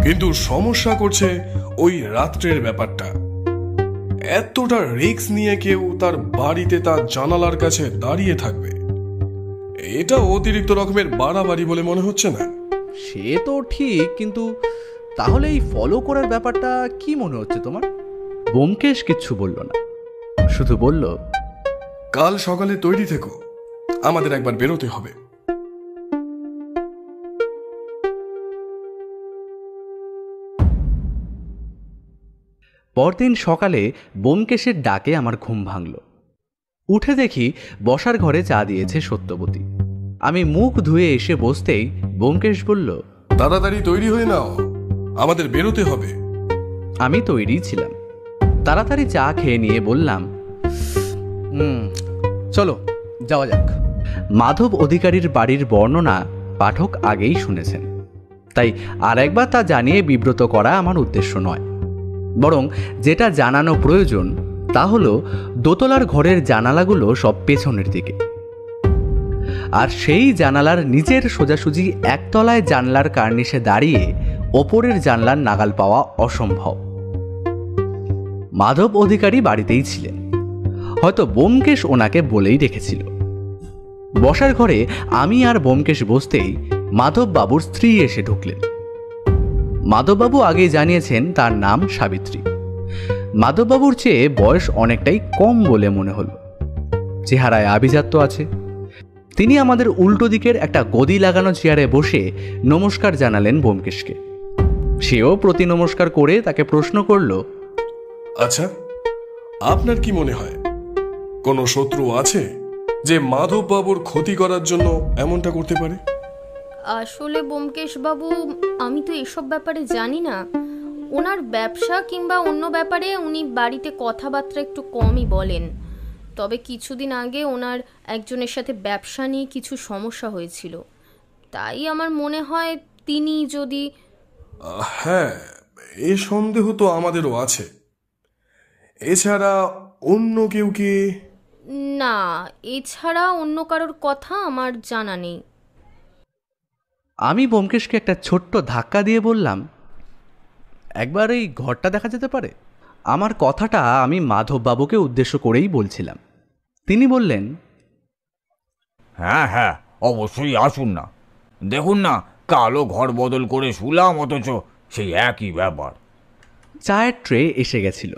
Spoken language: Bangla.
কিন্তু সমস্যা করছে ওই রাত্রের ব্যাপারটা। এতটা রিস্ক নিয়ে কেউ তার বাড়িতে তার জানালার কাছে দাঁড়িয়ে থাকবে, এটা অতিরিক্ত রকমের বাড়াবাড়ি বলে মনে হচ্ছে না? সে তো ঠিক, কিন্তু তাহলে এই ফলো করার ব্যাপারটা কি মনে হচ্ছে তোমার? ব্যোমকেশ কিচ্ছু বলল না, শুধু বলল, কাল সকালে তৈরি থেকো, আমাদের একবার বেরোতে হবে। পরদিন সকালে ব্যোমকেশের ডাকে আমার ঘুম ভাঙল। উঠে দেখি বসার ঘরে চা দিয়েছে সত্যবতী। আমি মুখ ধুয়ে এসে বসতেই ব্যোমকেশ বলল, তাড়াতাড়ি তৈরি হয়ে নাও, আমাদের বেরোতে হবে। আমি তৈরি ছিলাম। তাড়াতাড়ি চা খেয়ে নিয়ে বললাম, চলো যাওয়া যাক। মাধব অধিকারীর বাড়ির বর্ণনা পাঠক আগেই শুনেছেন, তাই আর একবার তা জানিয়ে বিব্রত করা আমার উদ্দেশ্য নয়। বরং যেটা জানানো প্রয়োজন তা হলো দোতলার ঘরের জানালাগুলো সব পেছনের দিকে, আর সেই জানালার নিচের সোজাসুজি একতলায় জানলার কার্নিশে দাঁড়িয়ে ওপরের জানলার নাগাল পাওয়া অসম্ভব। মাধব অধিকারী বাড়িতেই ছিলেন, হয়তো ব্যোমকেশ ওনাকে বলেই রেখেছিল। বসার ঘরে আমি আর ব্যোমকেশ বসতেই মাধববাবুর স্ত্রী এসে ঢুকলেন। মাধববাবু আগেই জানিয়েছেন তার নাম সাবিত্রী। মাধববাবুর চেয়ে বয়স অনেকটাই কম বলে মনে হলো, চেহারায় আভিজাত্য আছে। তিনি আমাদের উল্টো দিকের একটা গদি লাগানো চেয়ারে বসে নমস্কার জানালেন ব্যোমকেশকে। সেও প্রতি নমস্কার করে তাকে প্রশ্ন করল, আচ্ছা, আপনার কি মনে হয় কোনো শত্রু আছে যে মাধব বাবুর ক্ষতি করার জন্য এমনটা করতে পারে? আসলে ব্যোমকেশ বাবু, আমি তো এসব ব্যাপারে জানি না। ওনার ব্যবসা কিংবা অন্য ব্যাপারে উনি বাড়িতে কথাবার্তা একটু কমই বলেন। তবে কিছুদিন আগে ওনার একজনের সাথে ব্যবসা নিয়ে কিছু সমস্যা হয়েছিল, তাই আমার মনে হয় তিনি যদি... হ্যাঁ, এ সন্দেহ তো আমাদেরও আছে। এছাড়া অন্য কেউ কি? না, এছাড়া অন্য কারোর কথা আমার জানা নেই। আমি ব্যোমকেশকে একটা ছোট্ট ধাক্কা দিয়ে বললাম, একবার এই ঘরটা দেখা যেতে পারে? আমার কথাটা আমি মাধববাবুকে উদ্দেশ্য করেই বলছিলাম। তিনি বললেন, হ্যাঁ হ্যাঁ, অবশ্যই আসুন না। দেখুন না, কালো ঘর বদল করে শুলাম, অথচ সেই একই ব্যাপার। চায়ের ট্রে এসে গেছিল।